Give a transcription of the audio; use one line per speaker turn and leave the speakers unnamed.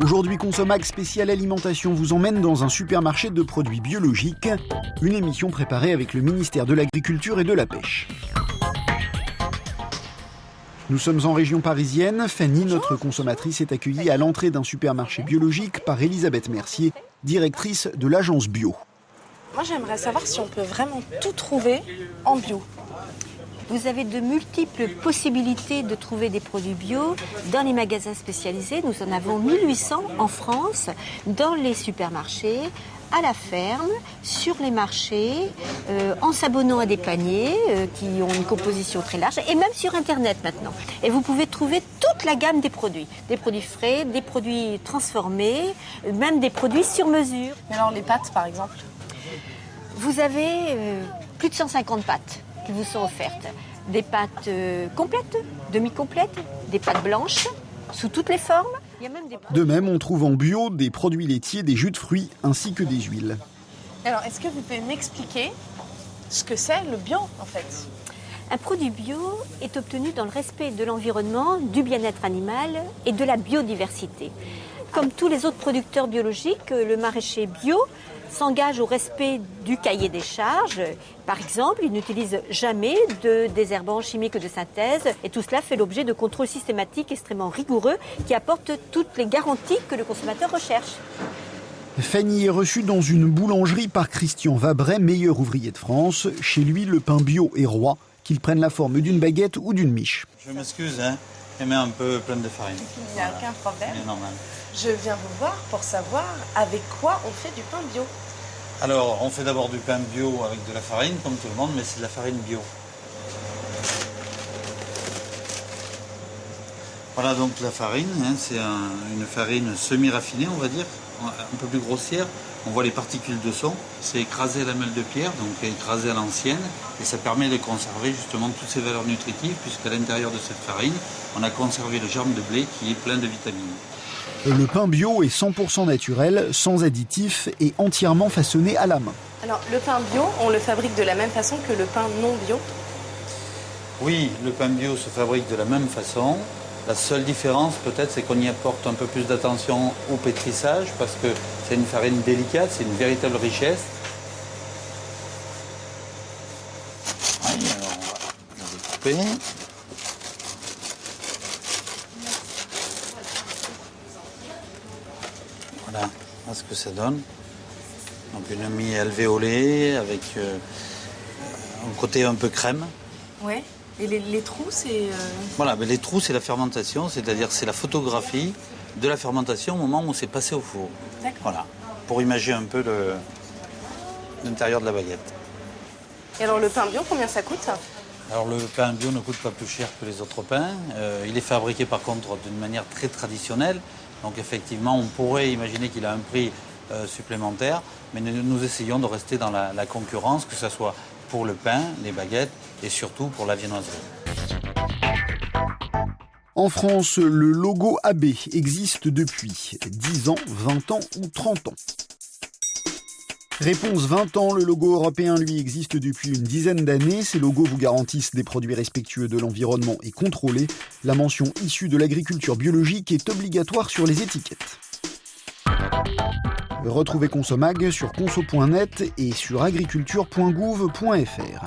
Aujourd'hui, Consom'Ag spécial alimentation vous emmène dans un supermarché de produits biologiques. Une émission préparée avec le ministère de l'Agriculture et de la Pêche. Nous sommes en région parisienne. Fanny, notre consommatrice, est accueillie à l'entrée d'un supermarché biologique par Elisabeth Mercier, directrice de l'agence bio.
Moi, j'aimerais savoir si on peut vraiment tout trouver en bio.
Vous avez de multiples possibilités de trouver des produits bio dans les magasins spécialisés. Nous en avons 1800 en France, dans les supermarchés, à la ferme, sur les marchés, en s'abonnant à des paniers qui ont une composition très large, et même sur Internet maintenant. Et vous pouvez trouver toute la gamme des produits frais, des produits transformés, même des produits sur mesure.
Mais alors les pâtes, par exemple?
Vous avez plus de 150 pâtes qui vous sont offertes. Des pâtes complètes, demi-complètes, des pâtes blanches, sous toutes les formes. Il y a même des
De même, on trouve en bio des produits laitiers, des jus de fruits ainsi que des huiles.
Alors, est-ce que vous pouvez m'expliquer ce que c'est le bio, en fait?
Un produit bio est obtenu dans le respect de l'environnement, du bien-être animal et de la biodiversité. Comme tous les autres producteurs biologiques, le maraîcher bio s'engage au respect du cahier des charges. Par exemple, il n'utilise jamais de désherbants chimiques de synthèse et tout cela fait l'objet de contrôles systématiques extrêmement rigoureux qui apportent toutes les garanties que le consommateur recherche.
Fanny est reçue dans une boulangerie par Christian Vabret, meilleur ouvrier de France. Chez lui, le pain bio est roi, qu'il prenne la forme d'une baguette ou d'une miche.
Je m'excuse, elle met un peu pleine de farine.
Il n'y a aucun problème.
C'est normal.
Je viens vous voir pour savoir avec quoi on fait du pain bio.
Alors, on fait d'abord du pain bio avec de la farine, comme tout le monde, mais c'est de la farine bio. Voilà donc la farine, c'est une farine semi-raffinée, on va dire, un peu plus grossière. On voit les particules de son, c'est écrasé à la meule de pierre, donc écrasé à l'ancienne, et ça permet de conserver justement toutes ces valeurs nutritives, puisqu'à l'intérieur de cette farine, on a conservé le germe de blé qui est plein de vitamines.
Le pain bio est 100% naturel, sans additifs et entièrement façonné à la main.
Alors, le pain bio, on le fabrique de la même façon que le pain non bio?
Oui, le pain bio se fabrique de la même façon. La seule différence, peut-être, c'est qu'on y apporte un peu plus d'attention au pétrissage, parce que c'est une farine délicate, c'est une véritable richesse. Allez, alors on va la découper. Voilà ce que ça donne. Donc une mie alvéolée avec un côté un peu crème.
Ouais. Et les trous, c'est...
Voilà, mais les trous, c'est la fermentation, c'est-à-dire c'est la photographie de la fermentation au moment où c'est passé au four.
D'accord.
Voilà, pour imaginer un peu l'intérieur de la baguette.
Et alors le pain bio, combien ça coûte?
Alors le pain bio ne coûte pas plus cher que les autres pains. Il est fabriqué par contre d'une manière très traditionnelle. Donc effectivement, on pourrait imaginer qu'il a un prix supplémentaire, mais nous essayons de rester dans la concurrence, que ce soit pour le pain, les baguettes et surtout pour la viennoiserie.
En France, le logo AB existe depuis 10 ans, 20 ans ou 30 ans. Réponse 20 ans, le logo européen, lui, existe depuis une dizaine d'années. Ces logos vous garantissent des produits respectueux de l'environnement et contrôlés. La mention issue de l'agriculture biologique est obligatoire sur les étiquettes. Retrouvez Consom'Ag sur conso.net et sur agriculture.gouv.fr.